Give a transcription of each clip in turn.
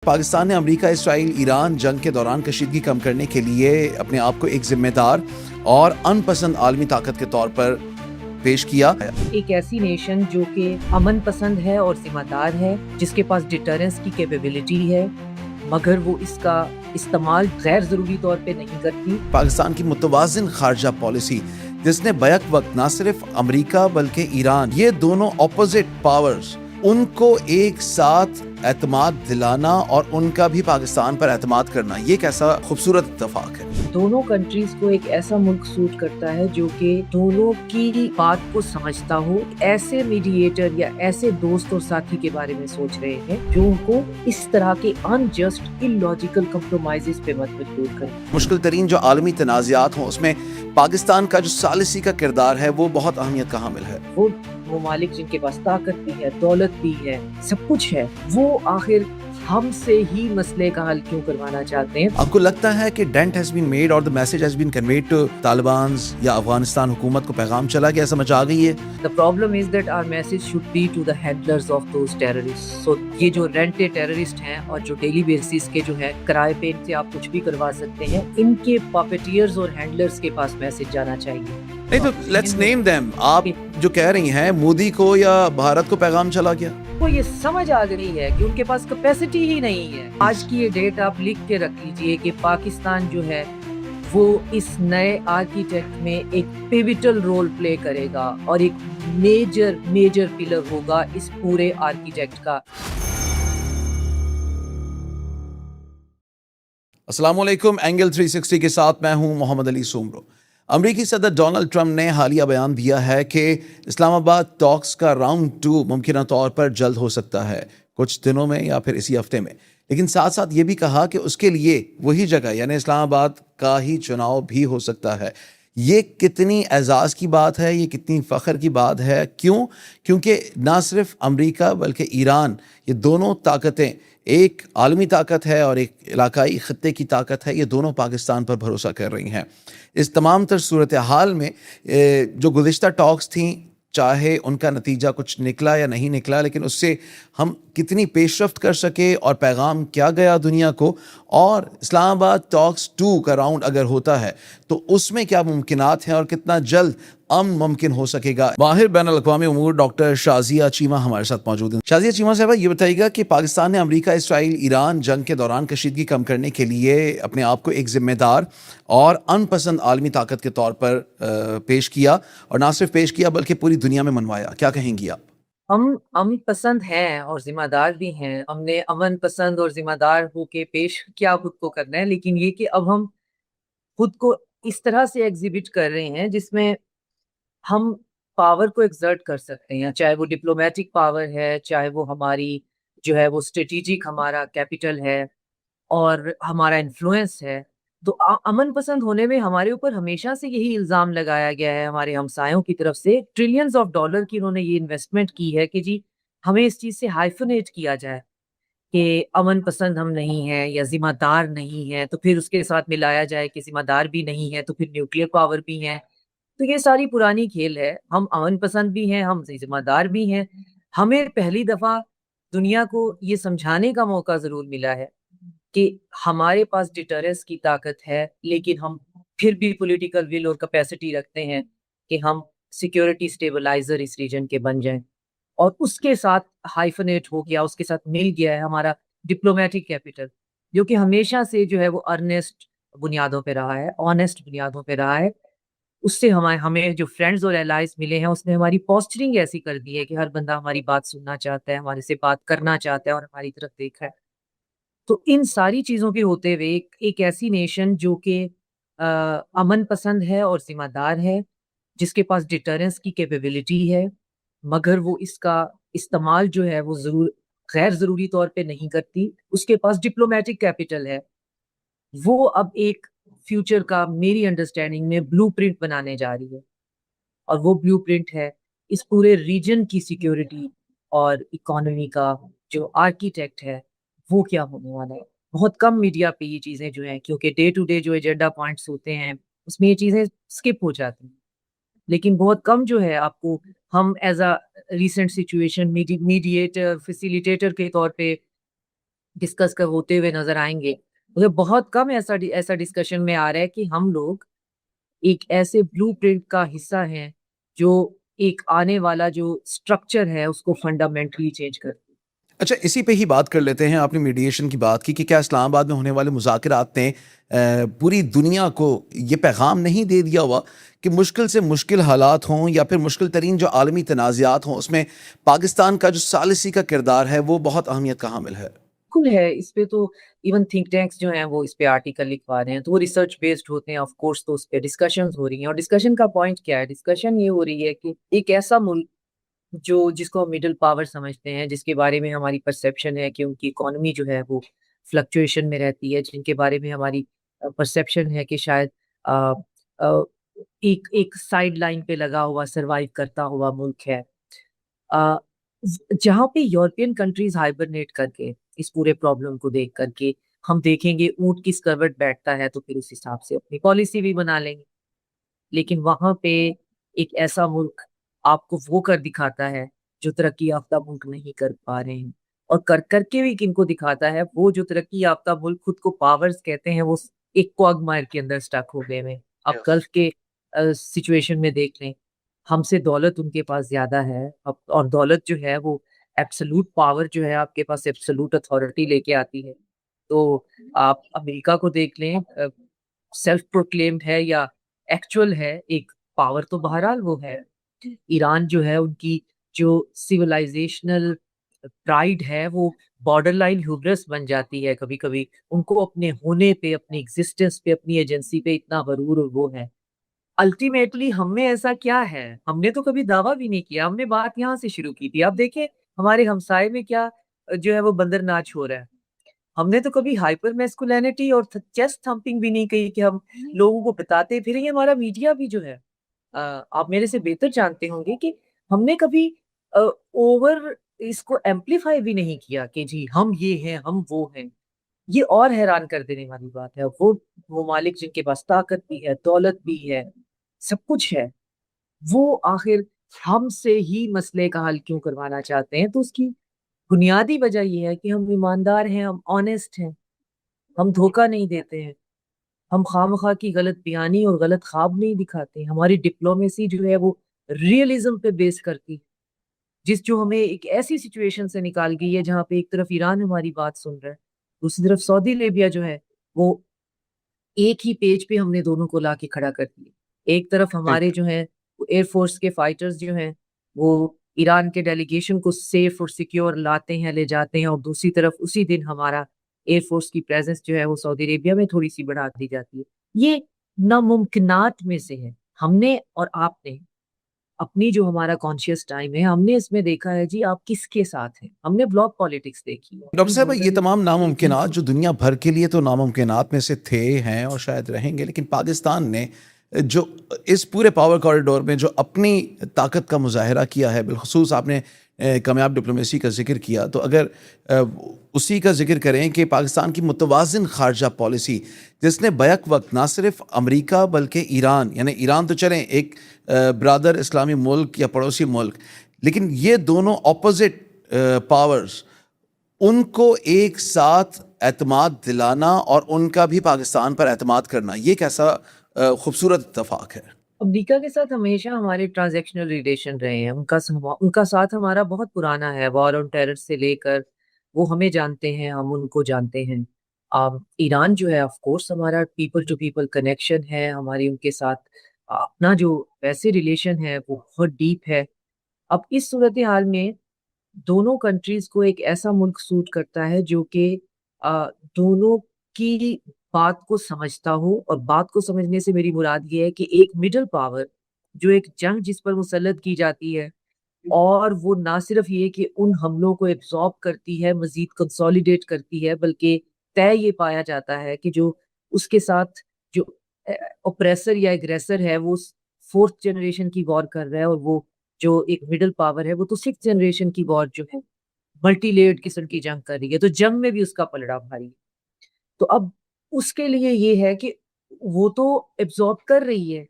پاکستان نے امریکہ اسرائیل ایران جنگ کے دوران کشیدگی کم کرنے کے لیے اپنے آپ کو ایک ذمہ دار اور ان پسند عالمی طاقت کے طور پر پیش کیا۔ ایک ایسی نیشن جو کہ امن پسند ہے اور ذمہ دار ہے، جس کے پاس ڈیٹرنس کی کیپیبلٹی ہے، مگر وہ اس کا استعمال غیر ضروری طور پہ نہیں کرتی۔ پاکستان کی متوازن خارجہ پالیسی جس نے بیک وقت نہ صرف امریکہ بلکہ ایران، یہ دونوں اپوزٹ پاورز، ان کو ایک ساتھ اعتماد دلانا اور ان کا بھی پاکستان پر اعتماد کرنا، یہ کیسا خوبصورت اتفاق ہے۔ دونوں کنٹریز کو ایک ایسا ملک سوٹ کرتا ہے جو کہ دونوں کی بات کو سمجھتا ہو، ایسے میڈییٹر یا ایسے دوست اور ساتھی کے بارے میں سوچ رہے ہیں جو ان کو اس طرح کے ان جسٹ اللاجیکل کمپرومائزز پہ مت مجبور کریں۔ مشکل ترین جو عالمی تنازعات ہوں اس میں پاکستان کا جو ثالثی کا کردار ہے وہ بہت اہمیت کا حامل ہے۔ وہ ممالک جن کے پاس طاقت بھی ہے، دولت بھی ہے، سب کچھ ہے، وہ آخر ہم سے ہی مسئلے کا حل کیوں کروانا چاہتے ہیں؟ آپ کو لگتا ہے کہ ڈینٹ ہیز بین میڈ اور the message has been conveyed to طالبانز یا افغانستان حکومت کو پیغام چلا گیا، سمجھ آ گئی ہے؟ The problem is that our message should be to the handlers of those terrorists. So یہ جو رینٹے ٹیررسٹ ہیں اور جو ڈیلی بیسس کے جو ہے کرائے پہ ان سے آپ کچھ بھی کروا سکتے ہیں، ان کے پاپیٹیئرز اور ہینڈلرز کے پاس میسج جانا چاہیے۔ نہیں تو لیٹس نیم them۔ آپ جو کہہ رہی ہیں مودی کو یا بھارت کو پیغام چلا گیا؟ وہ یہ سمجھ آ گئی ہے کہ ان کے پاس کیپیسٹی ہی نہیں ہے۔ آج کی یہ ڈیٹ آپ لکھ کے رکھ لیجئے کہ پاکستان جو ہے وہ اس نئے آرکیٹیکٹ میں ایک پیوٹل رول پلے کرے گا اور ایک میجر پلر ہوگا اس پورے آرکیٹیکٹ کا۔ السلام علیکم، اینگل 360 کے ساتھ میں ہوں محمد علی سومرو۔ امریکی صدر ڈونلڈ ٹرمپ نے حالیہ بیان دیا ہے کہ اسلام آباد ٹاکس کا راؤنڈ 2 ممکنہ طور پر جلد ہو سکتا ہے، کچھ دنوں میں یا پھر اسی ہفتے میں، لیکن ساتھ ساتھ یہ بھی کہا کہ اس کے لیے وہی جگہ یعنی اسلام آباد کا ہی چناؤ بھی ہو سکتا ہے۔ یہ کتنی اعزاز کی بات ہے، یہ کتنی فخر کی بات ہے، کیوں؟ کیونکہ نہ صرف امریکہ بلکہ ایران، یہ دونوں طاقتیں، ایک عالمی طاقت ہے اور ایک علاقائی خطے کی طاقت ہے، یہ دونوں پاکستان پر بھروسہ کر رہی ہیں۔ اس تمام تر صورتحال میں جو گزشتہ ٹاکس تھیں، چاہے ان کا نتیجہ کچھ نکلا یا نہیں نکلا، لیکن اس سے ہم کتنی پیش رفت کر سکے اور پیغام کیا گیا دنیا کو، اور اسلام آباد ٹاکس 2 کا راؤنڈ اگر ہوتا ہے تو اس میں کیا ممکنات ہیں اور کتنا جلد امن ممکن ہو سکے گا۔ ماہر بین الاقوامی امور ڈاکٹر شازیہ چیمہ ہمارے ساتھ موجود ہیں۔ شازیہ چیمہ صاحبہ، یہ بتائیے گا کہ پاکستان نے امریکہ اسرائیل ایران جنگ کے دوران کشیدگی کم کرنے کے لیے اپنے آپ کو ایک ذمہ دار اور ان پسند عالمی طاقت کے طور پر پیش کیا، اور نہ صرف پیش کیا بلکہ پوری دنیا میں منوایا، کیا کہیں گی آپ؟ ہم امن پسند ہیں اور ذمہ دار بھی ہیں۔ ہم نے امن پسند اور ذمہ دار ہو کے پیش کیا خود کو کرنا ہے، لیکن یہ کہ اب ہم خود کو اس طرح سے ایگزیبٹ کر رہے ہیں جس میں ہم پاور کو ایگزرٹ کر سکتے ہیں، چاہے وہ ڈپلومیٹک پاور ہے، چاہے وہ ہماری جو ہے وہ اسٹریٹجک ہمارا کیپٹل ہے اور ہمارا انفلوئنس ہے۔ تو امن پسند ہونے میں ہمارے اوپر ہمیشہ سے یہی الزام لگایا گیا ہے ہمارے ہمسایوں کی طرف سے، ٹریلینز آف ڈالر کی انہوں نے یہ انویسٹمنٹ کی ہے کہ جی ہمیں اس چیز سے ہائفنیٹ کیا جائے کہ امن پسند ہم نہیں ہیں یا ذمہ دار نہیں ہیں، تو پھر اس کے ساتھ ملایا جائے کہ ذمہ دار بھی نہیں ہے تو پھر نیوکلیئر پاور بھی ہیں۔ تو یہ ساری پرانی کھیل ہے، ہم امن پسند بھی ہیں، ہم ذمہ دار بھی ہیں۔ ہمیں پہلی دفعہ دنیا کو یہ سمجھانے کا موقع ضرور ملا ہے کہ ہمارے پاس ڈیٹرنس کی طاقت ہے، لیکن ہم پھر بھی پولیٹیکل ول اور کیپیسٹی رکھتے ہیں کہ ہم سیکیورٹی سٹیبلائزر اس ریجن کے بن جائیں، اور اس کے ساتھ ہائفنیٹ ہو گیا، اس کے ساتھ مل گیا ہے ہمارا ڈپلومیٹک کیپٹل، جو کہ ہمیشہ سے جو ہے وہ ارنسٹ بنیادوں پہ رہا ہے، آنےسٹ بنیادوں پہ رہا ہے۔ اس سے ہمیں جو فرینڈز اور الائز ملے ہیں، اس نے ہماری پوسچرنگ ایسی کر دی ہے کہ ہر بندہ ہماری بات سننا چاہتا ہے، ہمارے سے بات کرنا چاہتا ہے اور ہماری طرف دیکھ رہا ہے۔ تو ان ساری چیزوں کے ہوتے ہوئے ایک ایسی نیشن جو کہ امن پسند ہے اور ذمہ دار ہے، جس کے پاس ڈیٹرنس کی کیپیبلٹی ہے، مگر وہ اس کا استعمال جو ہے وہ غیر ضروری طور پہ نہیں کرتی، اس کے پاس ڈپلومیٹک کیپٹل ہے، وہ اب ایک فیوچر کا میری انڈرسٹینڈنگ میں بلو پرنٹ بنانے جا رہی ہے، اور وہ بلو پرنٹ ہے اس پورے ریجن کی سیکیورٹی اور اکانومی کا جو آرکیٹیکٹ ہے وہ کیا ہونے والا ہے۔ بہت کم میڈیا پہ یہ چیزیں جو ہیں، کیونکہ ڈے ٹو ڈے جو ایجنڈا پوائنٹس ہوتے ہیں اس میں یہ چیزیں سکپ ہو جاتی ہیں، لیکن بہت کم جو ہے آپ کو ہم as a recent situation mediator facilitator کے طور پہ ڈسکس کر ہوتے ہوئے نظر آئیں گے. مجھے بہت کم ایسا ڈسکشن میں آ رہا ہے کہ ہم لوگ ایک ایسے بلو پرنٹ کا حصہ ہیں جو ایک آنے والا جو اسٹرکچر ہے اس کو فنڈامنٹلی چینج کر. اچھا، اسی پہ ہی بات کر لیتے ہیں. آپ نے میڈیشن کی بات کی کہ کیا اسلام آباد میں ہونے والے مذاکرات نے پوری دنیا کو یہ پیغام نہیں دے دیا ہوا کہ مشکل سے مشکل حالات ہوں یا پھر مشکل ترین جو عالمی تنازعات ہوں اس میں پاکستان کا جو ثالثی کا کردار ہے وہ بہت اہمیت کا حامل ہے؟ بالکل ہے. اس پہ تو ایون تھنک ٹینکس جو ہیں وہ اس پہ آرٹیکل لکھوا رہے ہیں تو وہ ریسرچ بیسڈ ہوتے ہیں. آف کورس تو اس پہ ڈسکشنز ہو رہی ہیں اور ڈسکشن کا پوائنٹ کیا ہے؟ ڈسکشن یہ ہو رہی ہے کہ ایک ایسا ملک جس کو ہم مڈل پاور سمجھتے ہیں, جس کے بارے میں ہماری پرسیپشن ہے کہ ان کی اکانومی جو ہے وہ فلکچویشن میں رہتی ہے, جن کے بارے میں ہماری پرسیپشن ہے کہ شاید ایک سائڈ لائن پہ لگا ہوا سروائیو کرتا ہوا ملک ہے, جہاں پہ یورپین کنٹریز ہائبرنیٹ کر کے اس پورے پرابلم کو دیکھ کر کے ہم دیکھیں گے اونٹ کس کروٹ بیٹھتا ہے تو پھر اس حساب سے اپنی پالیسی بھی بنا لیں گے. لیکن وہاں پہ ایک ایسا ملک آپ کو وہ کر دکھاتا ہے جو ترقی یافتہ ملک نہیں کر پا رہے ہیں, اور کر کے بھی کن کو دکھاتا ہے؟ وہ جو ترقی یافتہ ملک خود کو پاورز کہتے ہیں, وہ ایک کوگمائر کے اندر سٹک ہو گئے ہیں. آپ گلف کے سچویشن میں دیکھ لیں, ہم سے دولت ان کے پاس زیادہ ہے, اور دولت جو ہے وہ ایبسلوٹ پاور جو ہے آپ کے پاس ایبسلوٹ اتھارٹی لے کے آتی ہے. تو آپ امریکہ کو دیکھ لیں, سیلف پروکلیمڈ ہے یا ایکچوئل ہے, ایک پاور تو بہرحال وہ ہے. ایران جو ہے ان کی جو سیولائزیشنل پرائڈ ہے وہ بارڈر لائن ہیوبرس بن جاتی ہے کبھی کبھی. ان کو اپنے ہونے پہ, اپنی ایگزسٹنس پہ, اپنی ایجنسی پہ اتنا غرور اور وہ ہے. الٹیمیٹلی ہم میں ایسا کیا ہے؟ ہم نے تو کبھی دعویٰ بھی نہیں کیا, ہم نے بات یہاں سے شروع کی تھی. آپ دیکھیں ہمارے ہمسائے میں کیا جو ہے وہ بندر ناچ ہو رہا ہے. ہم نے تو کبھی ہائپر میسکولینٹی اور چیسٹ تھمپنگ بھی نہیں کہی کہ ہم لوگوں کو بتاتے پھر. یہ ہمارا میڈیا بھی جو ہے, آپ میرے سے بہتر جانتے ہوں گے کہ ہم نے کبھی اوور اس کو ایمپلیفائی بھی نہیں کیا کہ جی ہم یہ ہیں, ہم وہ ہیں. یہ اور حیران کر دینے والی بات ہے. وہ ممالک جن کے پاس طاقت بھی ہے, دولت بھی ہے, سب کچھ ہے, وہ آخر ہم سے ہی مسئلے کا حل کیوں کروانا چاہتے ہیں؟ تو اس کی بنیادی وجہ یہ ہے کہ ہم ایماندار ہیں, ہم آنےسٹ ہیں, ہم دھوکہ نہیں دیتے ہیں, ہم خواہ کی غلط بیانی اور غلط خواب نہیں دکھاتے. ہماری ڈپلومیسی جو ہے وہ ریئلزم پہ بیس کرتی, جو ہمیں ایک ایسی سچویشن سے نکال گئی ہے جہاں پہ ایک طرف ایران ہماری بات سن رہا ہے, دوسری طرف سعودی عربیہ جو ہے وہ ایک ہی پیج پہ ہم نے دونوں کو لا کے کھڑا کر دیا. ایک طرف ہمارے جو ہیں ایئر فورس کے فائٹرز جو ہیں وہ ایران کے ڈیلیگیشن کو سیف اور سیکیور لاتے ہیں, لے جاتے ہیں, اور دوسری طرف اسی دن ہمارا ایئر فورس کی پریزنس جو ہے وہ سعودی عربیہ میں تھوڑی سی بڑھا دی جاتی ہے. یہ ناممکنات میں سے ہے. ہم نے اور آپ نے اپنی جو ہمارا کانشیس ٹائم ہے, ہم نے اس میں دیکھا ہے جی آپ کس کے ساتھ ہیں. ہم نے بلاک پالیٹکس دیکھی ہے. ڈاکٹر صاحب، یہ تمام ناممکنات جو دنیا بھر کے لیے تو ناممکنات میں سے تھے, ہیں اور شاید رہیں گے, لیکن پاکستان نے جو اس پورے پاور کوریڈور میں جو اپنی طاقت کا مظاہرہ کیا ہے, بالخصوص آپ نے کامیاب ڈپلومیسی کا ذکر کیا, تو اگر اسی کا ذکر کریں کہ پاکستان کی متوازن خارجہ پالیسی جس نے بیک وقت نہ صرف امریکہ بلکہ ایران, یعنی ایران تو چلیں ایک برادر اسلامی ملک یا پڑوسی ملک, لیکن یہ دونوں اپوزٹ پاورز, ان کو ایک ساتھ اعتماد دلانا اور ان کا بھی پاکستان پر اعتماد کرنا, یہ کیسا خوبصورت اتفاق ہے. امریکہ کے ساتھ ہمیشہ ہمارے ٹرانزیکشنل ریلیشن رہے ہیں. ان کا ساتھ ہمارا بہت پرانا ہے, وار آن ٹیرر سے لے کر وہ ہمیں جانتے ہیں, ہم ان کو جانتے ہیں. ایران جو ہے آف کورس ہمارا پیپل ٹو پیپل کنیکشن ہے, ہماری ان کے ساتھ اپنا جو ویسے ریلیشن ہے وہ بہت ڈیپ ہے. اب اس صورتحال میں دونوں کنٹریز کو ایک ایسا ملک سوٹ کرتا ہے جو کہ دونوں کی بات کو سمجھتا ہو, اور بات کو سمجھنے سے میری مراد یہ ہے کہ ایک مڈل پاور جو ایک جنگ جس پر مسلط کی جاتی ہے, اور وہ نہ صرف یہ کہ ان حملوں کو ایبزارب کرتی ہے, مزید کنسولیڈیٹ کرتی ہے, بلکہ طے یہ پایا جاتا ہے کہ جو اس کے ساتھ جو اوپریسر یا ایگریسر ہے وہ فورتھ جنریشن کی وار کر رہا ہے, اور وہ جو ایک مڈل پاور ہے وہ تو سکس جنریشن کی وار جو ہے ملٹی لیئرڈ قسم کی جنگ کر رہی ہے. تو جنگ میں بھی اس کا پلڑا بھاری ہے. تو اب اس کے لیے یہ ہے کہ وہ تو ایبزارب کر رہی ہے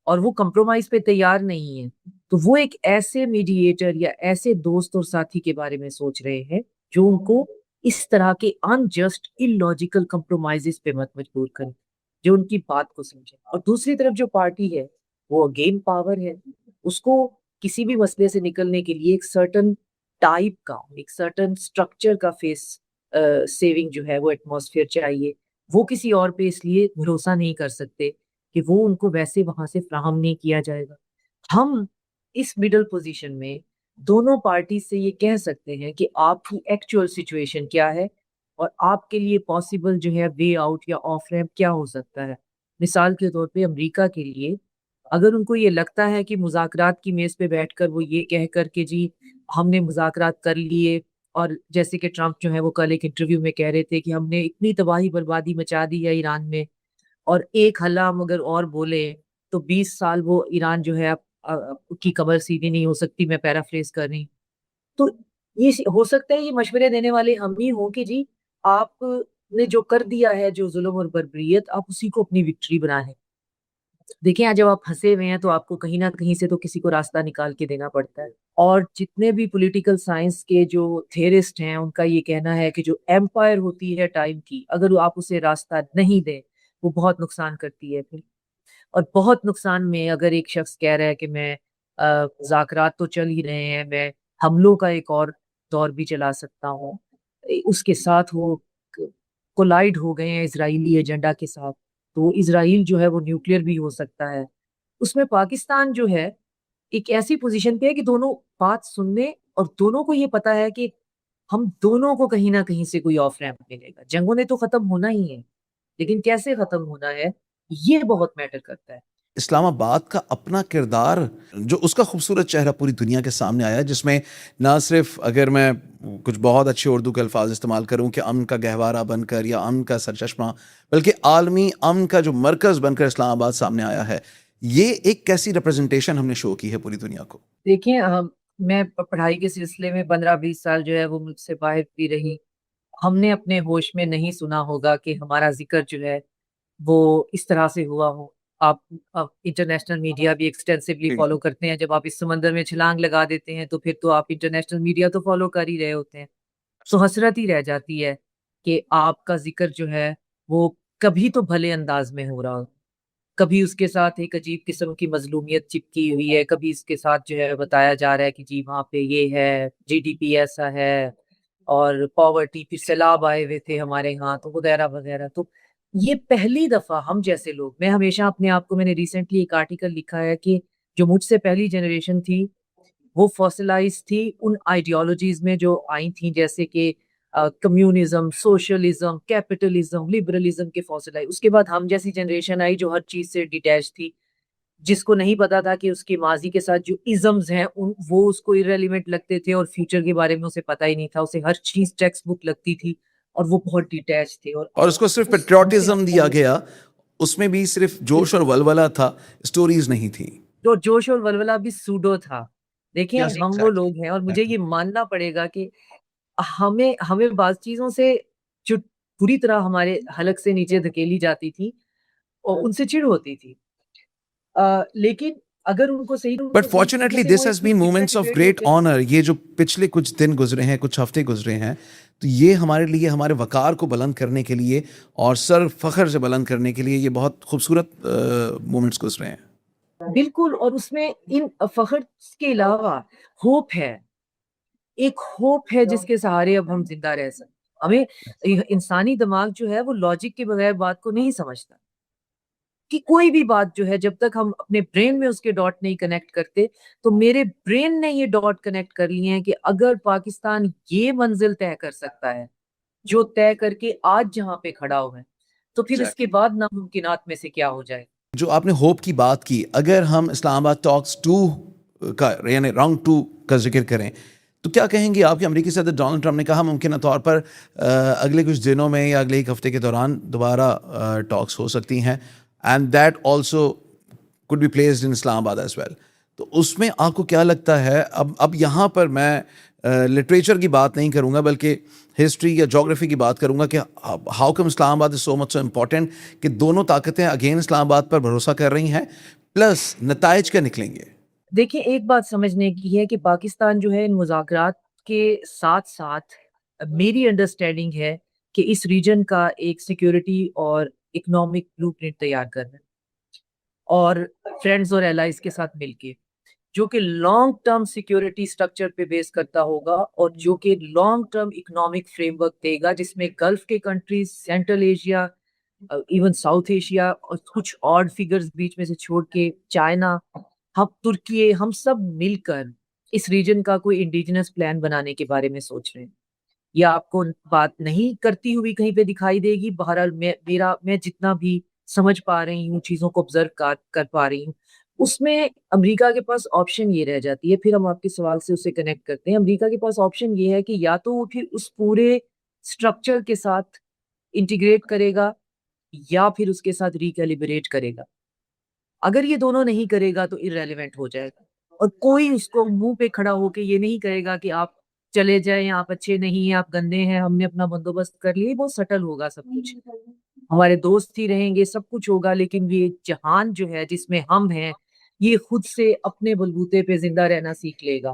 اور وہ کمپرومائز پہ تیار نہیں ہے, تو وہ ایک ایسے میڈییٹر یا ایسے دوست اور ساتھی کے بارے میں سوچ رہے ہیں جو ان کو اس طرح کے انجسٹ illogical compromises پہ مت مجبور کریں، جو ان کی بات کو سمجھیں. اور دوسری طرف جو پارٹی ہے وہ اگین پاور ہے، اس کو کسی بھی مسئلے سے نکلنے کے لیے ایک سرٹن ٹائپ کا، ایک سرٹن اسٹرکچر کا فیس سیونگ جو ہے وہ ایٹماسفیئر چاہیے. وہ کسی اور پہ اس لیے بھروسہ نہیں کر سکتے کہ وہ ان کو ویسے وہاں سے فراہم نہیں کیا جائے گا. ہم اس مڈل پوزیشن میں دونوں پارٹی سے یہ کہہ سکتے ہیں کہ آپ کی ایکچوئل سچویشن کیا ہے اور آپ کے لیے پاسبل جو ہے وے آؤٹ یا آف ریمپ کیا ہو سکتا ہے. مثال کے طور پہ امریکہ کے لیے اگر ان کو یہ لگتا ہے کہ مذاکرات کی میز پہ بیٹھ کر وہ یہ کہہ کر کہ جی ہم نے مذاکرات کر لیے، اور جیسے کہ ٹرمپ جو ہے وہ کل ایک انٹرویو میں کہہ رہے تھے کہ ہم نے اتنی تباہی بربادی مچا دی ہے ایران میں، اور ایک حلہ ہم اگر اور بولے تو 20 سال وہ ایران جو ہے کی کمر سیدھی نہیں ہو سکتی، میں پیرافریز کر رہی ہوں. تو یہ ہو سکتا ہے یہ مشورے دینے والے ہم ہی ہوں کہ جی آپ نے جو کر دیا ہے، جو ظلم اور بربریت، آپ اسی کو اپنی وکٹری بنائیں. دیکھیں آج جب آپ پھنسے ہوئے ہیں تو آپ کو کہیں نہ کہیں سے تو کسی کو راستہ نکال کے دینا پڑتا ہے. اور جتنے بھی پولیٹیکل سائنس کے جو تھیرسٹ ہیں ان کا یہ کہنا ہے کہ جو ایمپائر ہوتی ہے ٹائم کی، اگر آپ اسے راستہ نہیں دیں وہ بہت نقصان کرتی ہے پھر. اور بہت نقصان میں اگر ایک شخص کہہ رہا ہے کہ میں مذاکرات تو چل ہی رہے ہیں، میں حملوں کا ایک اور دور بھی چلا سکتا ہوں، اس کے ساتھ وہ کولائڈ ہو گئے ہیں اسرائیلی ایجنڈا کے ساتھ، تو اسرائیل جو ہے وہ نیوکلیئر بھی ہو سکتا ہے. اس میں پاکستان جو ہے ایک ایسی پوزیشن پہ ہے کہ دونوں بات سننے اور دونوں کو یہ پتا ہے کہ ہم دونوں کو کہیں نہ کہیں سے کوئی آف ریمپ ملے گا. جنگوں نے تو ختم ہونا ہی ہے، لیکن کیسے ختم ہونا ہے یہ بہت میٹر کرتا ہے. اسلام آباد کا اپنا کردار، جو اس کا خوبصورت چہرہ پوری دنیا کے سامنے آیا، جس میں نہ صرف، اگر میں کچھ بہت اچھے اردو کے الفاظ استعمال کروں، کہ امن کا گہوارہ بن کر یا امن کا سرچشمہ، بلکہ عالمی امن کا جو مرکز بن کر اسلام آباد سامنے آیا ہے. یہ ایک کیسی ریپرزنٹیشن ہم نے شو کی ہے پوری دنیا کو؟ دیکھیں میں پڑھائی کے سلسلے میں 15-20 سال جو ہے وہ ملک سے باہر بھی رہی. ہم نے اپنے ہوش میں نہیں سنا ہوگا کہ ہمارا ذکر جو ہے وہ اس طرح سے ہوا ہو. آپ انٹرنیشنل میڈیا بھی ایکسٹینسولی فالو کرتے ہیں، جب آپ اس سمندر میں چھلانگ لگا دیتے ہیں تو پھر تو آپ انٹرنیشنل میڈیا تو فالو کر ہی رہے ہوتے ہیں. تو حسرت ہی رہ جاتی ہے کہ آپ کا ذکر جو ہے وہ کبھی تو بھلے انداز میں ہو رہا ہو، کبھی اس کے ساتھ ایک عجیب قسم کی مظلومیت چپکی ہوئی ہے، کبھی اس کے ساتھ جو ہے بتایا جا رہا ہے کہ جی وہاں پہ یہ ہے، جی ڈی پی ایسا ہے، اور پاورٹی، پھر سیلاب آئے ہوئے تھے ہمارے ہاں تو وغیرہ وغیرہ. تو یہ پہلی دفعہ ہم جیسے لوگ، میں ہمیشہ اپنے آپ کو، میں نے ریسنٹلی ایک آرٹیکل لکھا ہے کہ جو مجھ سے پہلی جنریشن تھی وہ فوسلائز تھی ان آئیڈیالوجیز میں جو آئی تھیں، جیسے کہ کمیونزم، سوشلزم، کیپٹلزم، لبرلزم کے فوسلائز. اس کے بعد ہم جیسی جنریشن آئی جو ہر چیز سے ڈیٹیچ تھی، جس کو نہیں پتا تھا کہ اس کے ماضی کے ساتھ جو ازمز ہیں وہ اس کو irrelevant لگتے تھے، اور فیوچر کے بارے میں اسے پتہ ہی نہیں تھا، اسے ہر چیز ٹیکسٹ بک لگتی تھی اور وہ بہت ڈیٹیچ تھے. اور اس کو صرف پیٹریوٹزم دیا گیا، اس میں بھی صرف جوش اور ولولہ تھا، اسٹوریز نہیں تھی. جو جوش اور ولولہ بھی سوڈو تھا. دیکھیں ہم وہ لوگ ہیں، اور مجھے یہ ماننا پڑے گا کہ ہمیں بعض چیزوں سے جو پوری طرح ہمارے حلق سے نیچے دھکیلی جاتی تھی اور ان سے چڑ ہوتی تھی، لیکن اگر ان کو صحیح، but fortunately this has been moments of great honour. یہ جو پچھلے کچھ دن گزرے ہیں، کچھ ہفتے گزرے ہیں، تو یہ ہمارے لیے، ہمارے وقار کو بلند کرنے کے لیے اور سر فخر سے بلند کرنے کے لیے یہ بہت خوبصورت مومنٹس گزرے ہیں. بالکل. اور اس میں ان فخر کے علاوہ ہوپ ہے، ایک ہوپ ہے جس کے سہارے اب ہم زندہ رہ سکتے. ہمیں انسانی دماغ جو ہے وہ لاجک کے بغیر بات کو نہیں سمجھتا، کہ کوئی بھی بات جو ہے جب تک ہم اپنے برین میں اس کے ڈاٹ نہیں کنیکٹ کرتے. تو میرے برین نے یہ ڈاٹ کنیکٹ کر لیے ہیں کہ اگر پاکستان یہ منزل طے کر سکتا ہے جو طے کر کے آج جہاں پہ کھڑا ہوا ہے، تو پھر اس کے بعد ناممکنات میں سے کیا ہو جائے. جو آپ نے ہوپ کی بات کی، اگر ہم اسلام آباد ٹاکس 2 کا، یعنی راؤنڈ 2 کا ذکر کریں، تو کیا کہیں گے آپ؟ کے امریکی صدر ڈونلڈ ٹرمپ نے کہا ممکنہ طور پر اگلے کچھ دنوں میں یا اگلے ایک ہفتے کے دوران دوبارہ ٹاکس ہو سکتی ہیں، and that also could be placed in اسلام آباد as well. تو اس میں آپ کو کیا لگتا ہے؟ اب یہاں پر میں لٹریچر کی بات نہیں کروں گا، بلکہ ہسٹری یا جغرافی کی بات کروں گا کہ ہاؤ کم اسلام آباد از سو مچ سو امپورٹنٹ، کہ دونوں طاقتیں اگین اسلام آباد پر بھروسہ کر رہی ہیں، پلس نتائج کیا نکلیں گے؟ دیکھیں ایک بات سمجھنے کی ہے کہ پاکستان جو ہے ان مذاکرات کے ساتھ ساتھ میری انڈرسٹینڈنگ ہے کہ اس ریجن کا ایک سیکیورٹی اور اکنامک بلو پرنٹ تیار کرنا اور فرینڈز اور الائز کے ساتھ مل کے جو کہ لانگ ٹرم سیکیورٹی سٹرکچر پہ بیس کرتا ہوگا اور جو کہ long term economic framework دے گا جس میں گلف کے countries, Central Asia, even South Asia اور کچھ آڈ فگرز بیچ میں سے چھوڑ کے چائنا، ہم ترکی، ہم سب مل کر اس ریجن کا کوئی انڈیجنس پلان بنانے کے بارے میں سوچ رہے ہیں. یہ آپ کو بات نہیں کرتی ہوئی کہیں پہ دکھائی دے گی. بہرحال میں جتنا بھی سمجھ پا رہی ہوں، چیزوں کو آبزرو کر پا رہی ہوں، اس میں امریکہ کے پاس آپشن یہ رہ جاتی ہے. پھر ہم آپ کے سوال سے اسے کنیکٹ کرتے ہیں. امریکہ کے پاس آپشن یہ ہے کہ یا تو وہ پھر اس پورے سٹرکچر کے ساتھ انٹیگریٹ کرے گا یا پھر اس کے ساتھ ریکیلیبریٹ کرے گا. اگر یہ دونوں نہیں کرے گا تو ارریلیونٹ ہو جائے گا اور کوئی اس کو منہ پہ کھڑا ہو کے یہ نہیں کہے گا کہ آپ چلے جائیں، آپ اچھے نہیں ہیں، آپ گندے ہیں، ہم نے اپنا بندوبست کر لیا. بہت سٹل ہوگا سب کچھ، ہمارے دوست ہی رہیں گے، سب کچھ ہوگا، لیکن یہ جہان جو ہے جس میں ہم ہیں یہ خود سے اپنے بلبوتے پہ زندہ رہنا سیکھ لے گا.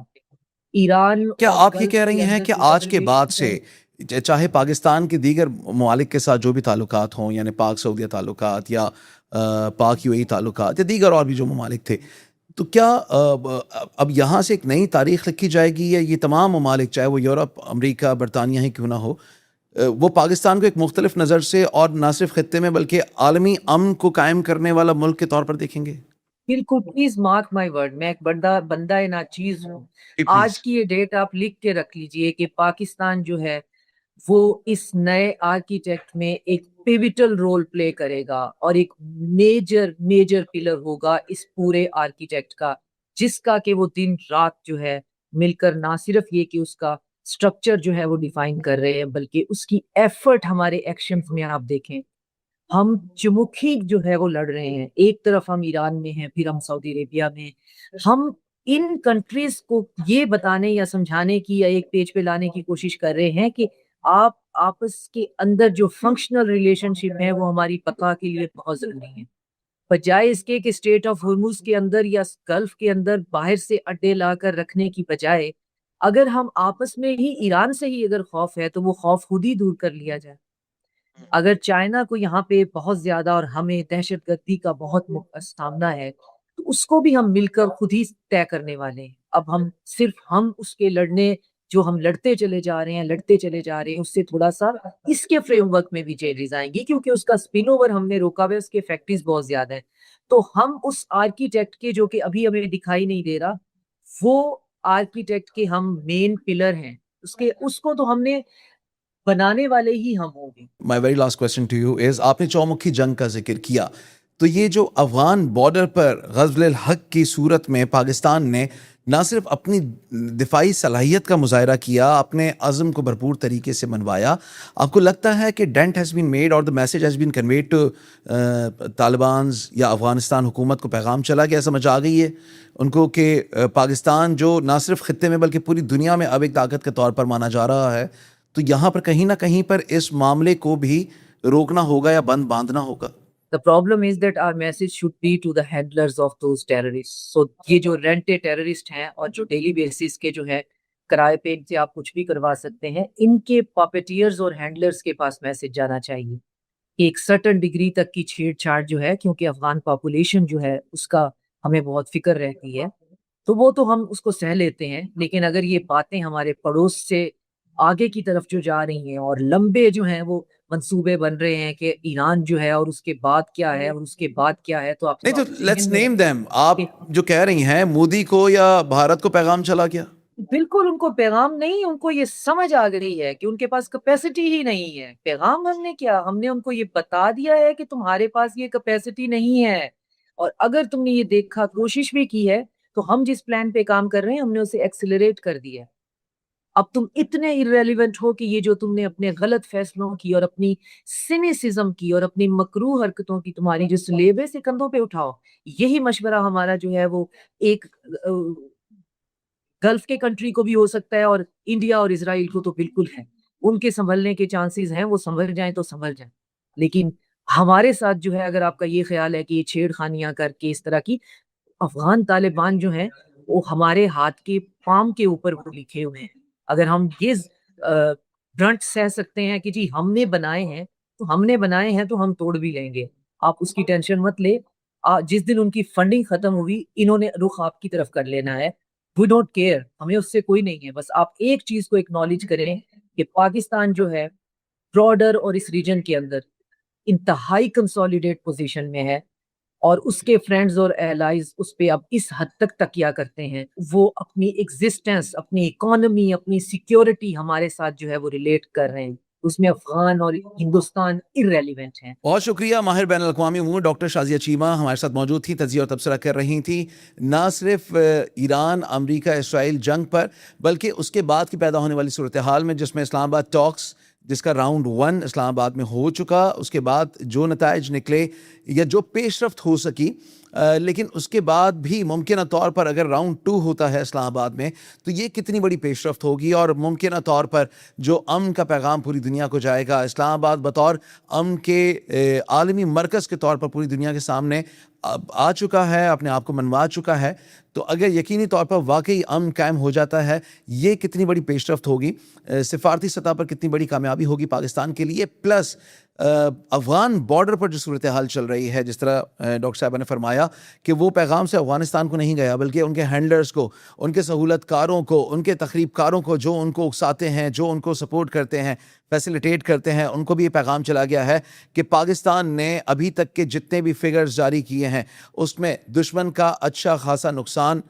ایران کیا اور آپ یہ گلف کہہ کے رہی ہیں اندر کہ جو آج کے بعد سے ڈیولپمنٹ چاہے پاکستان کے دیگر ممالک کے ساتھ جو بھی تعلقات ہوں، یعنی پاک سعودیہ تعلقات یا پاک یو اے تعلقات یا دیگر اور بھی جو ممالک تھے، تو کیا اب یہاں سے ایک نئی تاریخ لکھی جائے گی یا یہ تمام ممالک چاہے وہ یورپ، امریکہ، برطانیہ ہی کیوں نہ ہو، وہ پاکستان کو ایک مختلف نظر سے اور نہ صرف خطے میں بلکہ عالمی امن کو قائم کرنے والا ملک کے طور پر دیکھیں گے؟ بالکل، پلیز مارک مائی ورڈ، میں ایک بندہ ناچیز ہوں. جی آج پلیز. کی یہ ڈیٹ آپ لکھ کے رکھ لیجئے کہ پاکستان جو ہے وہ اس نئے آرکیٹیکٹ میں ایک پیوٹل رول پلے کرے گا اور ایک میجر پلر ہوگا اس پورے آرکیٹیکٹ کا، جس کا کہ وہ دن رات جو ہے مل کر نہ صرف یہ کہ اس کا سٹرکچر جو ہے وہ ڈیفائن کر رہے ہیں بلکہ اس کی ایفرٹ ہمارے ایکشنز میں آپ دیکھیں. ہم چمکھی جو ہے وہ لڑ رہے ہیں، ایک طرف ہم ایران میں ہیں، پھر ہم سعودی عربیہ میں. ہم ان کنٹریز کو یہ بتانے یا سمجھانے کی یا ایک پیج پہ لانے کی کوشش کر رہے ہیں کہ آپ آپس کے اندر جو فنکشنل ریلیشن شپ ہے وہ ہماری بقا کے لیے بہت ضروری ہے. بجائے اس کے کہ اسٹیٹ آف ہرمز کے اندر یا گلف کے اندر باہر سے اڈے لا کر رکھنے کی بجائے اگر ہم آپس میں ہی ایران سے ہی اگر خوف ہے تو وہ خوف خود ہی دور کر لیا جائے. اگر چائنا کو یہاں پہ بہت زیادہ اور ہمیں دہشت گردی کا بہت سامنا ہے تو اس کو بھی ہم مل کر خود ہی طے کرنے والے ہیں. اب ہم اس کے لڑنے جو ہم لڑتے چلے جا رہے ہیں اس سے تھوڑا سا اس کے فریم ورک میں بھی چینجز آئیں گی کیونکہ اس کا سپن اوور ہم نے روکا ہوا ہے، اس کے فیکٹریز بہت زیادہ ہیں. تو ہم اس آرکیٹیکٹ کے جو کہ ابھی ہمیں دکھائی نہیں دے رہا، وہ آرکیٹیکٹ کے ہم مین پلر ہیں، اس کو تو ہم نے بنانے والے ہی ہم ہوں گے. My very last question to you is, آپ نے چومکھی جنگ کا ذکر کیا، تو یہ جو افغان بارڈر پر غزل الحق کی صورت میں پاکستان نے نہ صرف اپنی دفاعی صلاحیت کا مظاہرہ کیا، اپنے عزم کو بھرپور طریقے سے منوایا، آپ کو لگتا ہے کہ ڈینٹ ہیز بین میڈ اور the message has been conveyed to Talibans یا افغانستان حکومت کو پیغام چلا گیا، سمجھ آ گئی ہے ان کو کہ پاکستان جو نہ صرف خطے میں بلکہ پوری دنیا میں اب ایک طاقت کے طور پر مانا جا رہا ہے، تو یہاں پر کہیں نہ کہیں پر اس معاملے کو بھی روکنا ہوگا یا بند باندھنا ہوگا؟ The problem is that our message should be to the handlers of those terrorists. So یہ جو رینٹے ٹیررسٹ ہیں اور جو ڈیلی بیسس کے جو ہے کرائے پہ سے آپ کچھ بھی کروا سکتے ہیں، ان کے پاپیٹیئرز اور ہینڈلرز کے پاس میسج جانا چاہیے. ایک سرٹن ڈگری تک کی چھیڑ چھاڑ جو ہے، کیونکہ افغان پاپولیشن جو ہے اس کا ہمیں بہت فکر رہتی ہے، تو وہ تو ہم اس کو سہ لیتے ہیں. لیکن اگر یہ باتیں ہمارے پڑوس سے آگے کی طرف جو جا رہی ہیں اور لمبے جو ہیں وہ منصوبے بن رہے ہیں کہ ایران جو ہے اور اس کے بعد کیا ہے اور اس کے بعد کیا ہے، تو آپ نہیں تو لیٹس نیم دیم. آپ جو کہہ رہی ہیں مودی کو یا بھارت کو پیغام چلا گیا؟ بالکل ان کو پیغام نہیں، ان کو یہ سمجھ آ گئی ہے کہ ان کے پاس کیپیسٹی ہی نہیں ہے. پیغام ہم نے کیا، ہم نے ان کو یہ بتا دیا ہے کہ تمہارے پاس یہ کیپیسٹی نہیں ہے، اور اگر تم نے یہ دیکھا کوشش بھی کی ہے تو ہم جس پلان پہ کام کر رہے ہیں ہم نے اسے ایکسلریٹ کر دیا ہے. اب تم اتنے irrelevant ہو کہ یہ جو تم نے اپنے غلط فیصلوں کی اور اپنی سینیسزم کی اور اپنی مکروہ حرکتوں کی تمہاری جو سلیبے سے کندھوں پہ اٹھاؤ. یہی مشورہ ہمارا جو ہے وہ ایک گلف کے کنٹری کو بھی ہو سکتا ہے اور انڈیا اور اسرائیل کو تو بالکل ہے. ان کے سنبھلنے کے چانسز ہیں، وہ سنبھل جائیں تو سنبھل جائیں. لیکن ہمارے ساتھ جو ہے اگر آپ کا یہ خیال ہے کہ یہ چھیڑ خانیاں کر کے اس طرح کی، افغان طالبان جو ہیں وہ ہمارے ہاتھ کے پام کے اوپر وہ لکھے ہوئے ہیں. اگر ہم یہ برنٹ سہ سکتے ہیں کہ جی ہم نے بنائے ہیں تو ہم توڑ بھی لیں گے, آپ اس کی ٹینشن مت لے. جس دن ان کی فنڈنگ ختم ہوئی, انہوں نے رخ آپ کی طرف کر لینا ہے. وی ڈونٹ کیئر, ہمیں اس سے کوئی نہیں ہے. بس آپ ایک چیز کو اکنالج کریں کہ پاکستان جو ہے براڈر اور اس ریجن کے اندر انتہائی کنسولیڈیٹ پوزیشن میں ہے, اور اس کے فرینڈز اور ایلائز اس پہ اب اس حد تک تکیہ کرتے ہیں, وہ اپنی ایگزسٹنس, اپنی اکانومی, اپنی سیکیورٹی ہمارے ساتھ جو ہے وہ ریلیٹ کر رہے ہیں. اس میں افغان اور ہندوستان irrelevant ہیں. بہت شکریہ. ماہر بین الاقوامی امور ڈاکٹر شازیہ چیمہ ہمارے ساتھ موجود تھی, تجزیہ اور تبصرہ کر رہی تھیں نہ صرف ایران امریکہ اسرائیل جنگ پر, بلکہ اس کے بعد کی پیدا ہونے والی صورتحال میں, جس میں اسلام آباد ٹاکس جس کا راؤنڈ 1 اسلام آباد میں ہو چکا, اس کے بعد جو نتائج نکلے یا جو پیش رفت ہو سکی, لیکن اس کے بعد بھی ممکنہ طور پر اگر راؤنڈ 2 ہوتا ہے اسلام آباد میں تو یہ کتنی بڑی پیش رفت ہوگی, اور ممکنہ طور پر جو امن کا پیغام پوری دنیا کو جائے گا. اسلام آباد بطور امن کے عالمی مرکز کے طور پر پوری دنیا کے سامنے آ چکا ہے, اپنے آپ کو منوا چکا ہے. تو اگر یقینی طور پر واقعی امن قائم ہو جاتا ہے, یہ کتنی بڑی پیش رفت ہوگی, سفارتی سطح پر کتنی بڑی کامیابی ہوگی پاکستان کے لیے. پلس افغان بارڈر پر جو صورتحال چل رہی ہے, جس طرح ڈاکٹر صاحبہ نے فرمایا کہ وہ پیغام سے افغانستان کو نہیں گیا, بلکہ ان کے ہینڈلرز کو, ان کے سہولت کاروں کو, ان کے تقریب کاروں کو, جو ان کو اکساتے ہیں, جو ان کو سپورٹ کرتے ہیں, فیسیلیٹیٹ کرتے ہیں, ان کو بھی یہ پیغام چلا گیا ہے کہ پاکستان نے ابھی تک کے جتنے بھی فگرز جاری کیے ہیں اس میں دشمن کا اچھا خاصا نقصان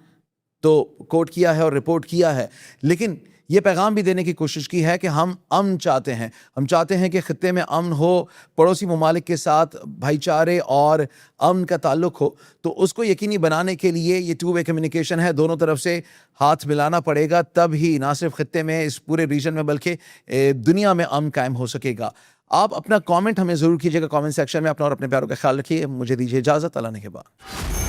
تو کوٹ کیا ہے اور رپورٹ کیا ہے, لیکن یہ پیغام بھی دینے کی کوشش کی ہے کہ ہم امن چاہتے ہیں. ہم چاہتے ہیں کہ خطے میں امن ہو, پڑوسی ممالک کے ساتھ بھائی چارے اور امن کا تعلق ہو. تو اس کو یقینی بنانے کے لیے یہ 2 وے کمیونیکیشن ہے, دونوں طرف سے ہاتھ ملانا پڑے گا, تب ہی نہ صرف خطے میں, اس پورے ریجن میں, بلکہ دنیا میں امن قائم ہو سکے گا. آپ اپنا کامنٹ ہمیں ضرور کیجیے گا کامنٹ سیکشن میں. اپنا اور اپنے پیاروں کا خیال رکھیے. مجھے دیجیے اجازت. اللہ نے کے بعد.